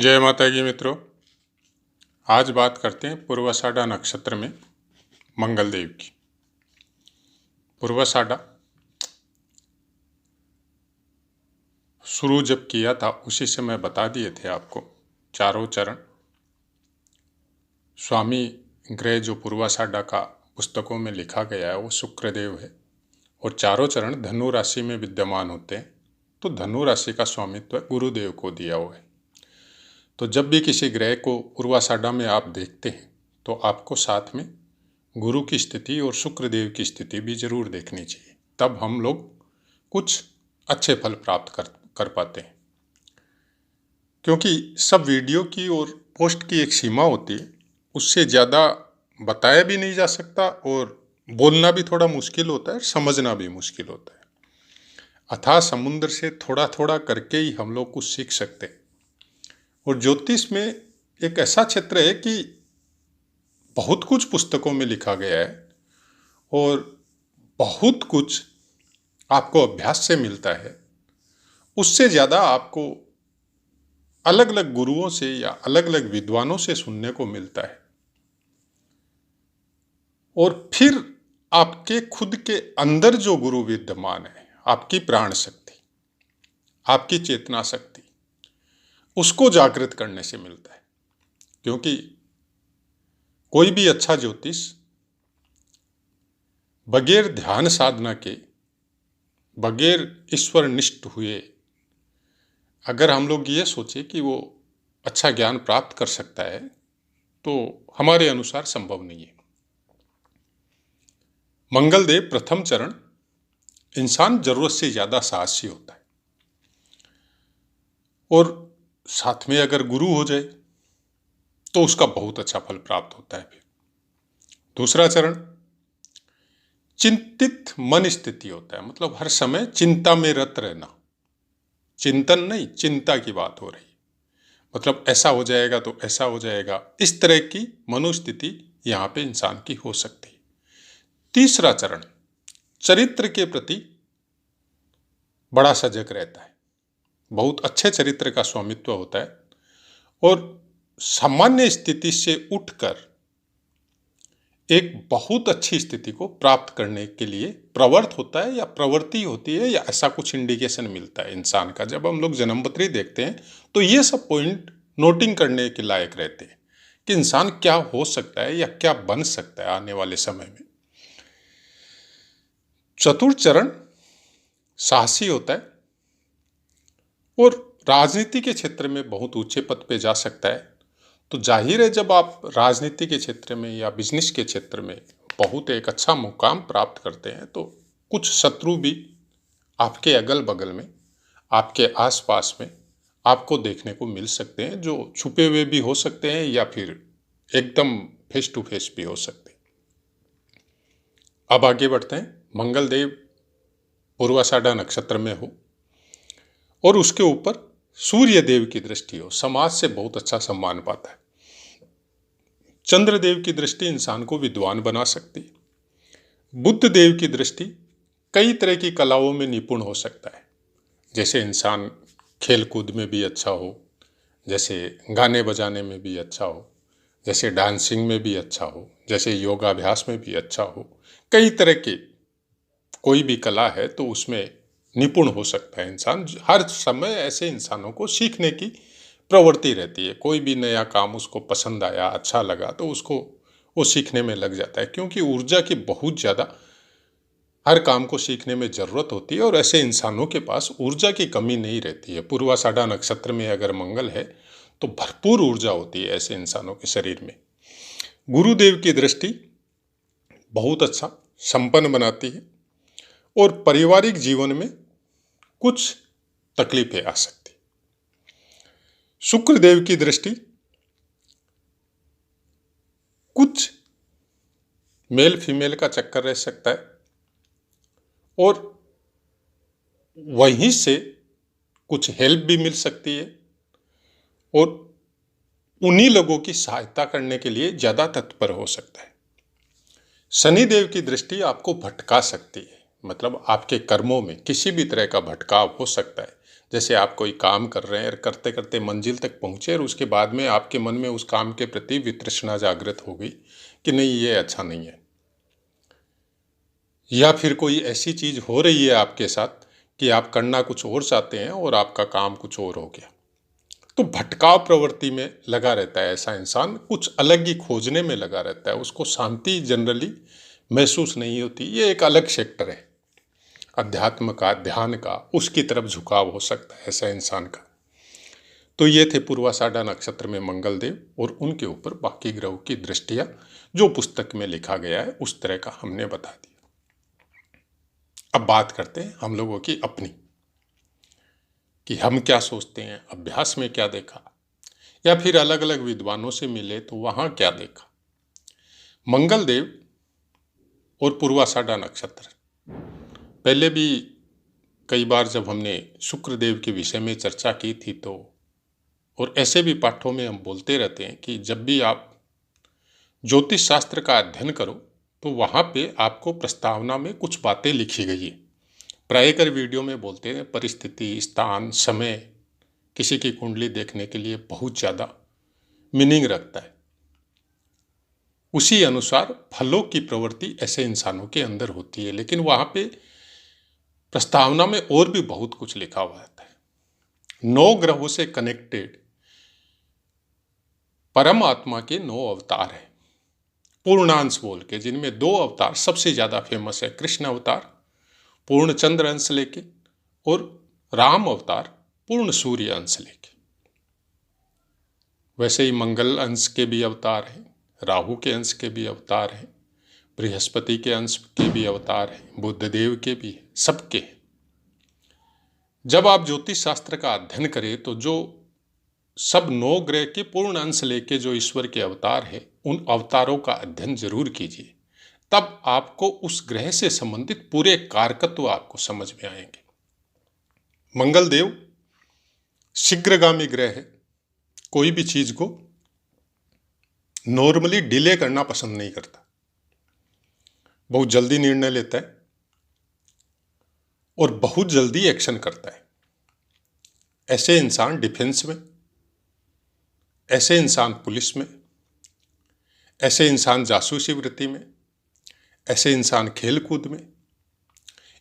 जय माता की मित्रों। आज बात करते हैं पूर्वाषाढ़ा नक्षत्र में मंगल देव की। पूर्वाषाढ़ा शुरू जब किया था उसी समय बता दिए थे आपको चारों चरण। स्वामी ग्रह जो पूर्वाषाढ़ा का पुस्तकों में लिखा गया है वो शुक्रदेव है और चारों चरण धनु राशि में विद्यमान होते हैं। तो धनु राशि का स्वामित्व गुरुदेव को दिया हुआ है। तो जब भी किसी ग्रह को पूर्वाषाढ़ा में आप देखते हैं तो आपको साथ में गुरु की स्थिति और शुक्रदेव की स्थिति भी जरूर देखनी चाहिए, तब हम लोग कुछ अच्छे फल प्राप्त कर पाते हैं। क्योंकि सब वीडियो की और पोस्ट की एक सीमा होती है, उससे ज़्यादा बताया भी नहीं जा सकता और बोलना भी थोड़ा मुश्किल होता है, समझना भी मुश्किल होता है। अथाह समुद्र से थोड़ा थोड़ा करके ही हम लोग कुछ सीख सकते हैं। और ज्योतिष में एक ऐसा क्षेत्र है कि बहुत कुछ पुस्तकों में लिखा गया है और बहुत कुछ आपको अभ्यास से मिलता है। उससे ज़्यादा आपको अलग अलग गुरुओं से या अलग अलग विद्वानों से सुनने को मिलता है। और फिर आपके खुद के अंदर जो गुरु विद्यमान है, आपकी प्राण शक्ति, आपकी चेतना शक्ति, उसको जागृत करने से मिलता है। क्योंकि कोई भी अच्छा ज्योतिष बगैर ध्यान साधना के, बगैर ईश्वर निष्ठ हुए, अगर हम लोग ये सोचे कि वो अच्छा ज्ञान प्राप्त कर सकता है तो हमारे अनुसार संभव नहीं है। मंगल देव प्रथम चरण, इंसान जरूरत से ज्यादा साहसी होता है और साथ में अगर गुरु हो जाए तो उसका बहुत अच्छा फल प्राप्त होता है। फिर दूसरा चरण चिंतित मन स्थिति होता है, मतलब हर समय चिंता में रत रहना। चिंतन नहीं, चिंता की बात हो रही, मतलब ऐसा हो जाएगा तो ऐसा हो जाएगा, इस तरह की मनोस्थिति यहाँ पे इंसान की हो सकती है। तीसरा चरण चरित्र के प्रति बड़ा सजग रहता है, बहुत अच्छे चरित्र का स्वामित्व होता है और सामान्य स्थिति से उठकर एक बहुत अच्छी स्थिति को प्राप्त करने के लिए प्रवृत्त होता है या प्रवृत्ति होती है, या ऐसा कुछ इंडिकेशन मिलता है इंसान का। जब हम लोग जन्मपत्री देखते हैं तो ये सब पॉइंट नोटिंग करने के लायक रहते हैं कि इंसान क्या हो सकता है या क्या बन सकता है आने वाले समय में। चतुर्थ चरण साहसी होता है और राजनीति के क्षेत्र में बहुत ऊंचे पद पे जा सकता है। तो जाहिर है जब आप राजनीति के क्षेत्र में या बिजनेस के क्षेत्र में बहुत एक अच्छा मुकाम प्राप्त करते हैं तो कुछ शत्रु भी आपके अगल बगल में, आपके आसपास में आपको देखने को मिल सकते हैं, जो छुपे हुए भी हो सकते हैं या फिर एकदम फेस टू फेस भी हो सकते हैं। अब आगे बढ़ते हैं। मंगल देव पूर्वाषाढ़ा नक्षत्र में हो और उसके ऊपर सूर्य देव की दृष्टि हो, समाज से बहुत अच्छा सम्मान पाता है। चंद्रदेव की दृष्टि इंसान को विद्वान बना सकती है। बुध देव की दृष्टि कई तरह की कलाओं में निपुण हो सकता है, जैसे इंसान खेल कूद में भी अच्छा हो, जैसे गाने बजाने में भी अच्छा हो, जैसे डांसिंग में भी अच्छा हो, जैसे योगाभ्यास में भी अच्छा हो। कई तरह के कोई भी कला है तो उसमें निपुण हो सकता है इंसान। हर समय ऐसे इंसानों को सीखने की प्रवृत्ति रहती है। कोई भी नया काम उसको पसंद आया, अच्छा लगा तो उसको वो सीखने में लग जाता है, क्योंकि ऊर्जा की बहुत ज़्यादा हर काम को सीखने में ज़रूरत होती है और ऐसे इंसानों के पास ऊर्जा की कमी नहीं रहती है। पूर्वाषाढ़ा नक्षत्र में अगर मंगल है तो भरपूर ऊर्जा होती है ऐसे इंसानों के शरीर में। गुरुदेव की दृष्टि बहुत अच्छा संपन्न बनाती है और पारिवारिक जीवन में कुछ तकलीफें आ सकती। शुक्रदेव की दृष्टि कुछ मेल फीमेल का चक्कर रह सकता है और वहीं से कुछ हेल्प भी मिल सकती है और उन्हीं लोगों की सहायता करने के लिए ज़्यादा तत्पर हो सकता है। शनिदेव की दृष्टि आपको भटका सकती है, मतलब आपके कर्मों में किसी भी तरह का भटकाव हो सकता है। जैसे आप कोई काम कर रहे हैं और करते करते मंजिल तक पहुँचे और उसके बाद में आपके मन में उस काम के प्रति वितृष्णा जागृत हो गई कि नहीं, ये अच्छा नहीं है, या फिर कोई ऐसी चीज़ हो रही है आपके साथ कि आप करना कुछ और चाहते हैं और आपका काम कुछ और हो गया, तो भटकाव प्रवृत्ति में लगा रहता है ऐसा इंसान, कुछ अलग ही खोजने में लगा रहता है, उसको शांति जनरली महसूस नहीं होती। ये एक अलग सेक्टर है अध्यात्म का, ध्यान का, उसकी तरफ झुकाव हो सकता है ऐसा इंसान का। तो ये थे पूर्वाषाढ़ा नक्षत्र में मंगल देव और उनके ऊपर बाकी ग्रहों की दृष्टियां, जो पुस्तक में लिखा गया है उस तरह का हमने बता दिया। अब बात करते हैं हम लोगों की अपनी, कि हम क्या सोचते हैं, अभ्यास में क्या देखा, या फिर अलग अलग विद्वानों से मिले तो वहां क्या देखा। मंगल देव और पूर्वाषाढ़ा नक्षत्र, पहले भी कई बार जब हमने शुक्र देव के विषय में चर्चा की थी, तो और ऐसे भी पाठों में हम बोलते रहते हैं कि जब भी आप ज्योतिष शास्त्र का अध्ययन करो तो वहाँ पे आपको प्रस्तावना में कुछ बातें लिखी गई है। प्रायकर वीडियो में बोलते हैं परिस्थिति, स्थान, समय किसी की कुंडली देखने के लिए बहुत ज़्यादा मीनिंग रखता है। उसी अनुसार फलों की प्रवृत्ति ऐसे इंसानों के अंदर होती है, लेकिन वहाँ पे प्रस्तावना में और भी बहुत कुछ लिखा हुआ रहता है। 9 ग्रहों से कनेक्टेड परम आत्मा के 9 अवतार हैं, पूर्णांश बोल के, जिनमें 2 अवतार सबसे ज्यादा फेमस है, कृष्ण अवतार पूर्ण चंद्र अंश लेके और राम अवतार पूर्ण सूर्य अंश लेके। वैसे ही मंगल अंश के भी अवतार हैं, राहु के अंश के भी अवतार हैं, बृहस्पति के अंश के भी अवतार हैं, बुद्ध देव के भी, सबके। जब आप ज्योतिष शास्त्र का अध्ययन करें तो जो सब 9 ग्रह के पूर्ण अंश लेके जो ईश्वर के अवतार है, उन अवतारों का अध्ययन जरूर कीजिए, तब आपको उस ग्रह से संबंधित पूरे कारकत्व आपको समझ में आएंगे। मंगल देव शीघ्रगामी ग्रह है, कोई भी चीज को नॉर्मली डिले करना पसंद नहीं करता, बहुत जल्दी निर्णय लेता है और बहुत जल्दी एक्शन करता है। ऐसे इंसान डिफेंस में, ऐसे इंसान पुलिस में, ऐसे इंसान जासूसी वृत्ति में, ऐसे इंसान खेल कूद में,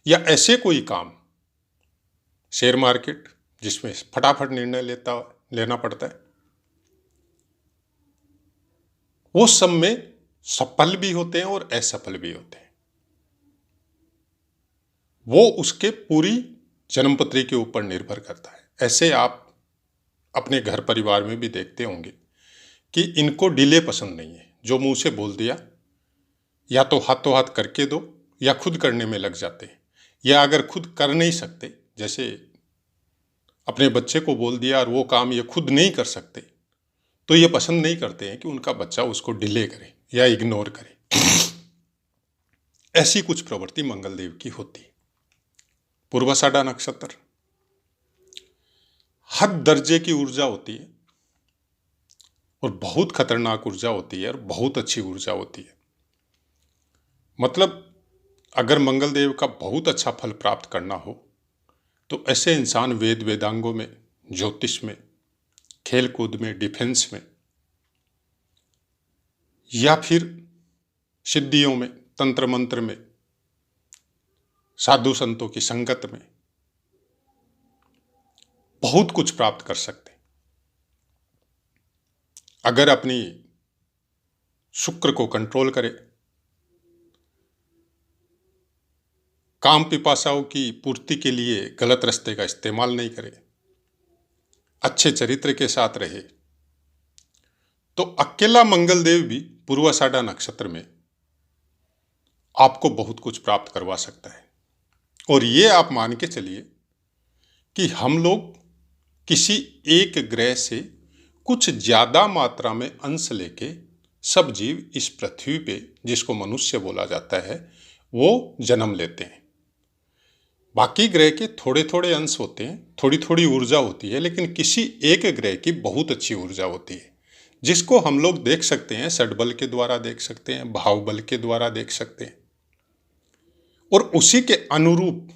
या ऐसे कोई काम, शेयर मार्केट जिसमें फटाफट निर्णय लेना पड़ता है, वो सब में सफल भी होते हैं और असफल भी होते हैं। वो उसके पूरी जन्मपत्री के ऊपर निर्भर करता है। ऐसे आप अपने घर परिवार में भी देखते होंगे कि इनको डिले पसंद नहीं है, जो मुंह से बोल दिया या तो हाथों हाथ करके दो या खुद करने में लग जाते हैं, या अगर खुद कर नहीं सकते, जैसे अपने बच्चे को बोल दिया और वो काम ये खुद नहीं कर सकते, तो ये पसंद नहीं करते हैं कि उनका बच्चा उसको डिले करे या इग्नोर करे। ऐसी कुछ प्रवृत्ति मंगल देव की होती है। पूर्वाषाढ़ा नक्षत्र हद दर्जे की ऊर्जा होती है और बहुत खतरनाक ऊर्जा होती है और बहुत अच्छी ऊर्जा होती है। मतलब अगर मंगल देव का बहुत अच्छा फल प्राप्त करना हो तो ऐसे इंसान वेद वेदांगों में, ज्योतिष में, खेल कूद में, डिफेंस में, या फिर सिद्धियों में, तंत्र मंत्र में, साधु संतों की संगत में बहुत कुछ प्राप्त कर सकते हैं। अगर अपनी शुक्र को कंट्रोल करे, काम पिपासाओं की पूर्ति के लिए गलत रास्ते का इस्तेमाल नहीं करे, अच्छे चरित्र के साथ रहे, तो अकेला मंगल देव भी पूर्वाषाढ़ा नक्षत्र में आपको बहुत कुछ प्राप्त करवा सकता है। और ये आप मान के चलिए कि हम लोग किसी एक ग्रह से कुछ ज्यादा मात्रा में अंश लेके सब जीव इस पृथ्वी पे, जिसको मनुष्य बोला जाता है, वो जन्म लेते हैं। बाकी ग्रह के थोड़े थोड़े अंश होते हैं, थोड़ी थोड़ी ऊर्जा होती है, लेकिन किसी एक ग्रह की बहुत अच्छी ऊर्जा होती है, जिसको हम लोग देख सकते हैं, षड्बल के द्वारा देख सकते हैं, भाव बल के द्वारा देख सकते हैं, और उसी के अनुरूप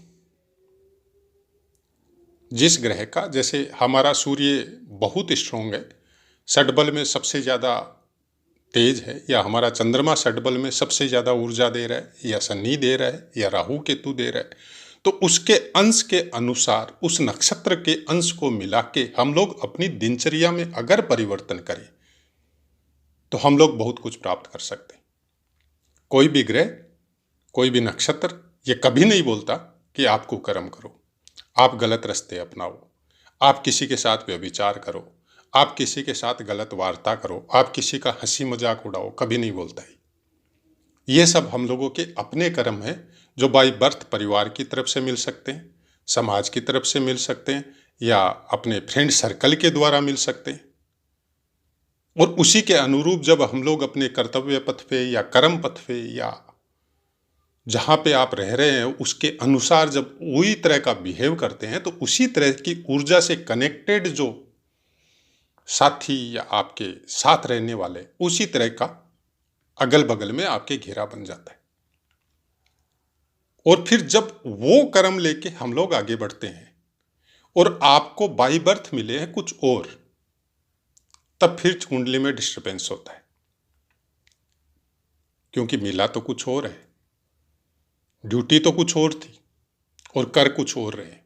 जिस ग्रह का, जैसे हमारा सूर्य बहुत स्ट्रोंग है, षटबल में सबसे ज़्यादा तेज है, या हमारा चंद्रमा षटबल में सबसे ज़्यादा ऊर्जा दे रहा है, या शनि दे रहा है, या राहु केतु दे रहा है, तो उसके अंश के अनुसार उस नक्षत्र के अंश को मिला के हम लोग अपनी दिनचर्या में अगर परिवर्तन करें तो हम लोग बहुत कुछ प्राप्त कर सकते हैं। कोई भी ग्रह, कोई भी नक्षत्र ये कभी नहीं बोलता कि आपको कर्म करो, आप गलत रास्ते अपनाओ, आप किसी के साथ व्यभिचार करो, आप किसी के साथ गलत वार्ता करो, आप किसी का हंसी मजाक उड़ाओ, कभी नहीं बोलता है। ये सब हम लोगों के अपने कर्म हैं जो बाई बर्थ परिवार की तरफ से मिल सकते हैं, समाज की तरफ से मिल सकते हैं, या अपने फ्रेंड सर्कल के द्वारा मिल सकते हैं। और उसी के अनुरूप जब हम लोग अपने कर्तव्य पथ पे या कर्म पथ पे या जहाँ पे आप रह रहे हैं उसके अनुसार जब वही तरह का बिहेव करते हैं तो उसी तरह की ऊर्जा से कनेक्टेड जो साथी या आपके साथ रहने वाले उसी तरह का अगल बगल में आपके घेरा बन जाता है। और फिर जब वो कर्म लेके हम लोग आगे बढ़ते हैं और आपको बाई बर्थ मिले हैं कुछ और, तब फिर कुंडली में डिस्टर्बेंस होता है, क्योंकि मिला तो कुछ और है, ड्यूटी तो कुछ और थी और कर कुछ और रहे।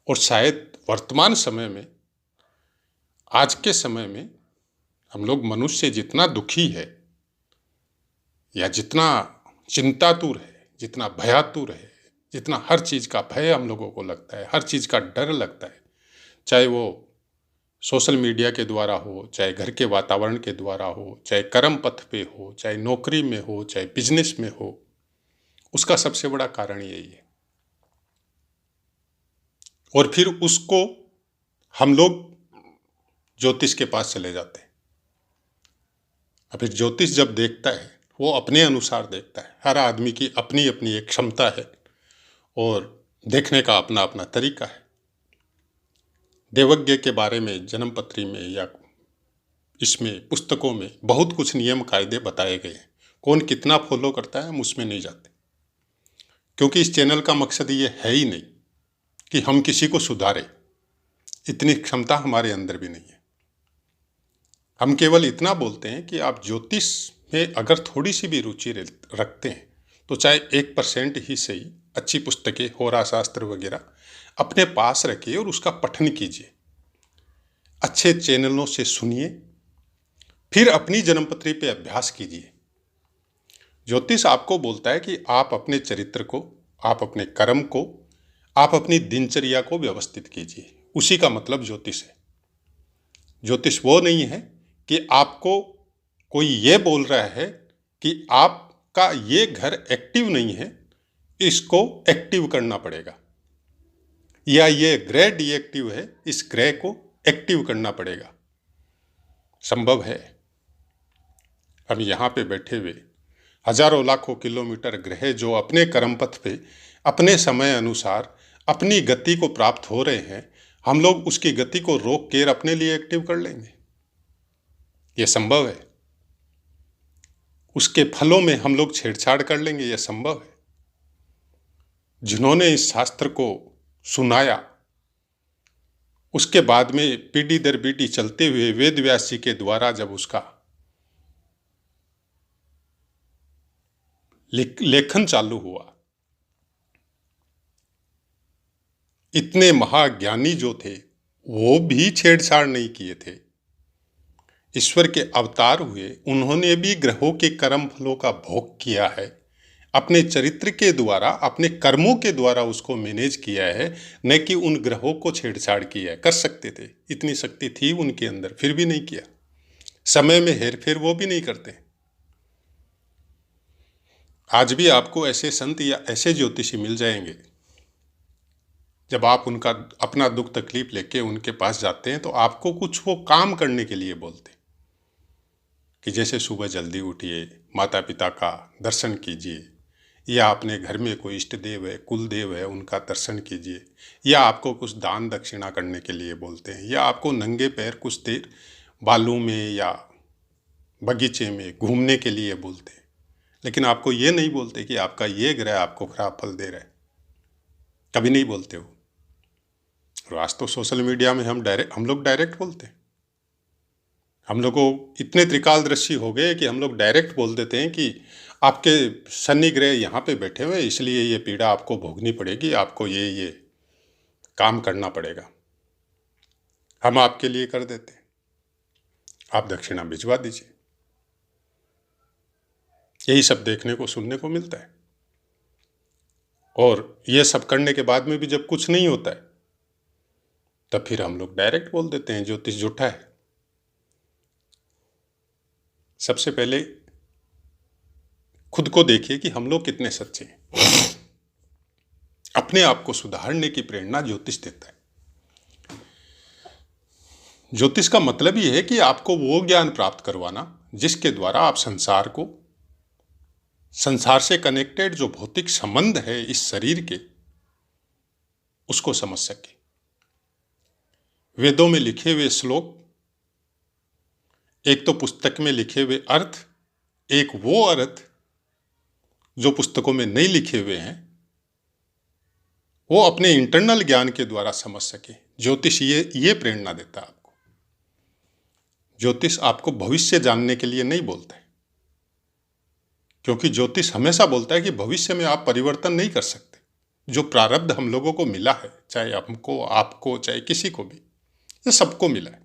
और शायद वर्तमान समय में, आज के समय में हम लोग मनुष्य जितना दुखी है या जितना चिंतातुर है, जितना भयातुर है, जितना हर चीज़ का भय हम लोगों को लगता है, हर चीज़ का डर लगता है, चाहे वो सोशल मीडिया के द्वारा हो, चाहे घर के वातावरण के द्वारा हो, चाहे कर्म पथ पे हो, चाहे नौकरी में हो, चाहे बिजनेस में हो, उसका सबसे बड़ा कारण यही है। और फिर उसको हम लोग ज्योतिष के पास चले जाते हैं। अभी ज्योतिष जब देखता है वो अपने अनुसार देखता है, हर आदमी की अपनी अपनी एक क्षमता है और देखने का अपना अपना तरीका है। देवज्ञ के बारे में जन्मपत्री में या इसमें पुस्तकों में बहुत कुछ नियम कायदे बताए गए हैं। कौन कितना फॉलो करता है हम उसमें नहीं जाते, क्योंकि इस चैनल का मकसद ये है ही नहीं कि हम किसी को सुधारें, इतनी क्षमता हमारे अंदर भी नहीं है। हम केवल इतना बोलते हैं कि आप ज्योतिष में अगर थोड़ी सी भी रुचि रखते हैं तो चाहे 1% ही सही, अच्छी पुस्तकें, होरा शास्त्र वगैरह अपने पास रखिए और उसका पठन कीजिए, अच्छे चैनलों से सुनिए, फिर अपनी जन्मपत्री पे अभ्यास कीजिए। ज्योतिष आपको बोलता है कि आप अपने चरित्र को, आप अपने कर्म को, आप अपनी दिनचर्या को व्यवस्थित कीजिए, उसी का मतलब ज्योतिष है। ज्योतिष वो नहीं है कि आपको कोई ये बोल रहा है कि आपका ये घर एक्टिव नहीं है, इसको एक्टिव करना पड़ेगा, या ये ग्रह डीएक्टिव है, इस ग्रह को एक्टिव करना पड़ेगा। संभव है। हम यहाँ पे बैठे हुए हजारों लाखों किलोमीटर ग्रह जो अपने कर्म पथ पे अपने समय अनुसार अपनी गति को प्राप्त हो रहे हैं, हम लोग उसकी गति को रोक कर अपने लिए एक्टिव कर लेंगे, ये संभव है। उसके फलों में हम लोग छेड़छाड़ कर लेंगे, यह संभव है। जिन्होंने इस शास्त्र को सुनाया उसके बाद में पीढ़ी दर पीढ़ी चलते हुए वेद व्यास जी के द्वारा जब उसका लेखन चालू हुआ, इतने महाज्ञानी जो थे वो भी छेड़छाड़ नहीं किए थे। ईश्वर के अवतार हुए, उन्होंने भी ग्रहों के कर्म फलों का भोग किया है, अपने चरित्र के द्वारा, अपने कर्मों के द्वारा उसको मैनेज किया है, न कि उन ग्रहों को छेड़छाड़ किया है। कर सकते थे, इतनी शक्ति थी उनके अंदर, फिर भी नहीं किया। समय में हेरफेर वो भी नहीं करते। आज भी आपको ऐसे संत या ऐसे ज्योतिषी मिल जाएंगे, जब आप उनका अपना दुख तकलीफ लेके उनके पास जाते हैं तो आपको कुछ वो काम करने के लिए बोलते, कि जैसे सुबह जल्दी उठिए, माता पिता का दर्शन कीजिए, या अपने घर में कोई इष्ट देव है, कुल देव है, उनका दर्शन कीजिए, या आपको कुछ दान दक्षिणा करने के लिए बोलते हैं, या आपको नंगे पैर कुछ देर बालू में या बगीचे में घूमने के लिए बोलते हैं। लेकिन आपको ये नहीं बोलते कि आपका ये ग्रह आपको खराब फल दे रहा है, कभी नहीं बोलते हो। और आज तो सोशल मीडिया में हम लोग डायरेक्ट बोलते हैं। हम लोग को इतने त्रिकालदर्शी हो गए कि हम लोग डायरेक्ट बोल देते हैं कि आपके शनि ग्रह यहाँ पे बैठे हुए, इसलिए ये पीड़ा आपको भोगनी पड़ेगी, आपको ये काम करना पड़ेगा। हम आपके लिए कर देते हैं, आप दक्षिणा भिजवा दीजिए। यही सब देखने को सुनने को मिलता है। और ये सब करने के बाद में भी जब कुछ नहीं होता है, तब फिर हम लोग डायरेक्ट बोल देते हैं ज्योतिष झूठा है। सबसे पहले खुद को देखिए कि हम लोग कितने सच्चे हैं। अपने आप को सुधारने की प्रेरणा ज्योतिष देता है। ज्योतिष का मतलब ही है कि आपको वो ज्ञान प्राप्त करवाना जिसके द्वारा आप संसार से कनेक्टेड जो भौतिक संबंध है इस शरीर के, उसको समझ सके। वेदों में लिखे हुए श्लोक, एक तो पुस्तक में लिखे हुए अर्थ, एक वो अर्थ जो पुस्तकों में नहीं लिखे हुए हैं, वो अपने इंटरनल ज्ञान के द्वारा समझ सके। ज्योतिष ये प्रेरणा देता है आपको। ज्योतिष आपको भविष्य जानने के लिए नहीं बोलता है, क्योंकि ज्योतिष हमेशा बोलता है कि भविष्य में आप परिवर्तन नहीं कर सकते। जो प्रारब्ध हम लोगों को मिला है, चाहे हमको, आपको, चाहे किसी को भी, ये सबको मिला है,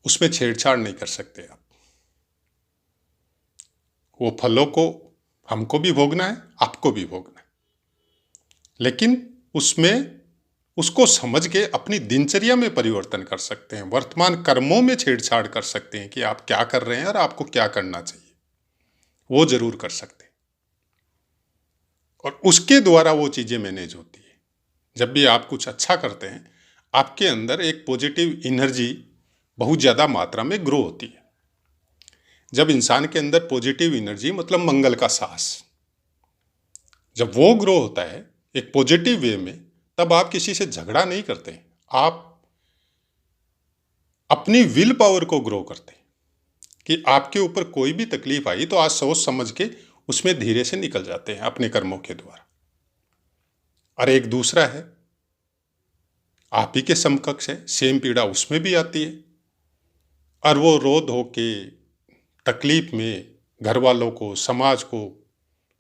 उसमें छेड़छाड़ नहीं कर सकते आप। वो फलों को हमको भी भोगना है, आपको भी भोगना है, लेकिन उसको समझ के अपनी दिनचर्या में परिवर्तन कर सकते हैं। वर्तमान कर्मों में छेड़छाड़ कर सकते हैं कि आप क्या कर रहे हैं और आपको क्या करना चाहिए, वो जरूर कर सकते हैं। और उसके द्वारा वो चीजें मैनेज होती है। जब भी आप कुछ अच्छा करते हैं, आपके अंदर एक पॉजिटिव एनर्जी बहुत ज्यादा मात्रा में ग्रो होती है। जब इंसान के अंदर पॉजिटिव एनर्जी मतलब मंगल का साहस, जब वो ग्रो होता है एक पॉजिटिव वे में, तब आप किसी से झगड़ा नहीं करते, आप अपनी विल पावर को ग्रो करते हैं कि आपके ऊपर कोई भी तकलीफ आई तो आज सोच समझ के उसमें धीरे से निकल जाते हैं अपने कर्मों के द्वारा। और एक दूसरा है, आप ही के समकक्ष है, सेम पीड़ा उसमें भी आती है, और वो रो धो के तकलीफ में घर वालों को, समाज को,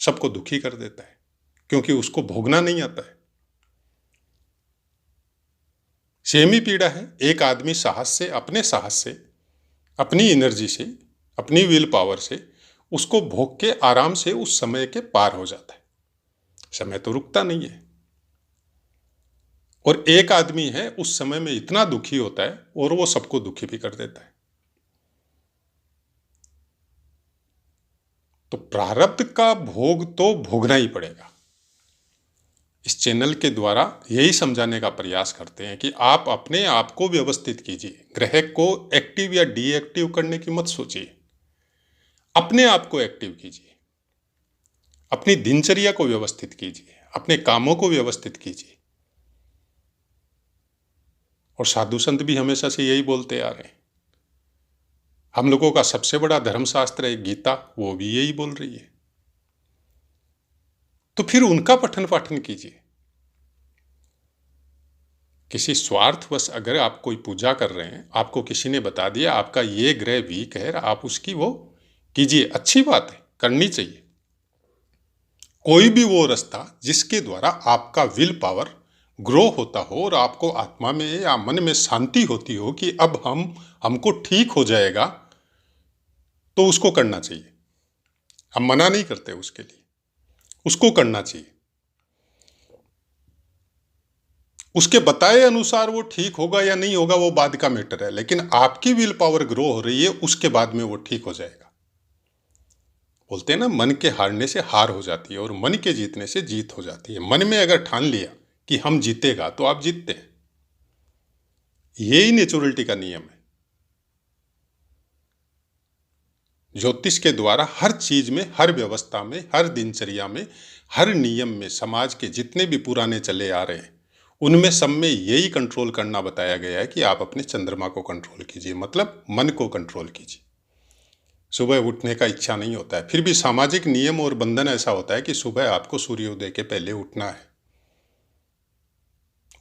सबको दुखी कर देता है, क्योंकि उसको भोगना नहीं आता है। सेम ही पीड़ा है, एक आदमी साहस से, अपनी एनर्जी से, अपनी विल पावर से उसको भोग के आराम से उस समय के पार हो जाता है। समय तो रुकता नहीं है। और एक आदमी है उस समय में इतना दुखी होता है और वो सबको दुखी भी कर देता है। तो प्रारब्ध का भोग तो भोगना ही पड़ेगा। इस चैनल के द्वारा यही समझाने का प्रयास करते हैं कि आप अपने आप को व्यवस्थित कीजिए। ग्रह को एक्टिव या डीएक्टिव करने की मत सोचिए, अपने आप को एक्टिव कीजिए, अपनी दिनचर्या को व्यवस्थित कीजिए, अपने कामों को व्यवस्थित कीजिए। और साधु संत भी हमेशा से यही बोलते आ रहे हैं। हम लोगों का सबसे बड़ा धर्मशास्त्र है गीता, वो भी यही बोल रही है। तो फिर उनका पठन पाठन कीजिए। किसी स्वार्थवश अगर आप कोई पूजा कर रहे हैं, आपको किसी ने बता दिया आपका ये ग्रह वीक है, आप उसकी वो कीजिए, अच्छी बात है, करनी चाहिए। कोई भी वो रास्ता जिसके द्वारा आपका विल पावर ग्रो होता हो और आपको आत्मा में या मन में शांति होती हो कि अब हमको ठीक हो जाएगा, तो उसको करना चाहिए। हम मना नहीं करते उसके लिए, उसको करना चाहिए। उसके बताए अनुसार वो ठीक होगा या नहीं होगा वो बाद का मैटर है, लेकिन आपकी विल पावर ग्रो हो रही है, उसके बाद में वो ठीक हो जाएगा। बोलते हैं ना, मन के हारने से हार हो जाती है और मन के जीतने से जीत हो जाती है। मन में अगर ठान लिया कि हम जीतेगा तो आप जीतते हैं। यही नेचुरलिटी का नियम है। ज्योतिष के द्वारा हर चीज में, हर व्यवस्था में, हर दिनचर्या में, हर नियम में समाज के जितने भी पुराने चले आ रहे हैं उनमें सब में यही कंट्रोल करना बताया गया है कि आप अपने चंद्रमा को कंट्रोल कीजिए, मतलब मन को कंट्रोल कीजिए। सुबह उठने का इच्छा नहीं होता है, फिर भी सामाजिक नियम और बंधन ऐसा होता है कि सुबह आपको सूर्योदय के पहले उठना है।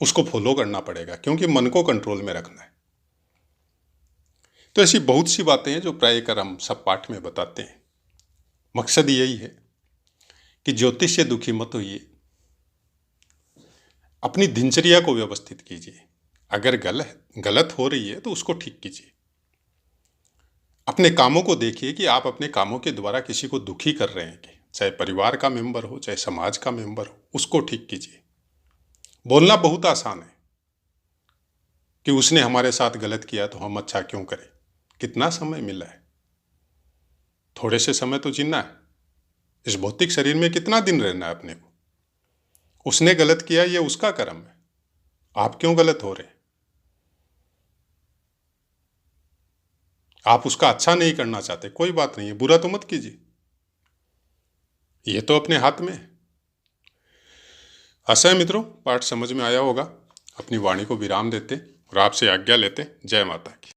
उसको फॉलो करना पड़ेगा, क्योंकि मन को कंट्रोल में रखना है। तो ऐसी बहुत सी बातें हैं जो प्रायकर हम सब पाठ में बताते हैं। मकसद यही है कि ज्योतिष से दुखी मत होइए, अपनी दिनचर्या को व्यवस्थित कीजिए। अगर गलत हो रही है तो उसको ठीक कीजिए। अपने कामों को देखिए कि आप अपने कामों के द्वारा किसी को दुखी कर रहे हैं कि चाहे परिवार का मेंबर हो, चाहे समाज का मेंबर हो, उसको ठीक कीजिए। बोलना बहुत आसान है कि उसने हमारे साथ गलत किया तो हम अच्छा क्यों करें। कितना समय मिला है, थोड़े से समय तो जीना है। इस भौतिक शरीर में कितना दिन रहना है अपने को। उसने गलत किया, ये उसका कर्म है, आप क्यों गलत हो रहे हैं। आप उसका अच्छा नहीं करना चाहते, कोई बात नहीं है, बुरा तो मत कीजिए, ये तो अपने हाथ में है। आशा है मित्रों पाठ समझ में आया होगा। अपनी वाणी को विराम देते और आपसे आज्ञा लेते। जय माता की।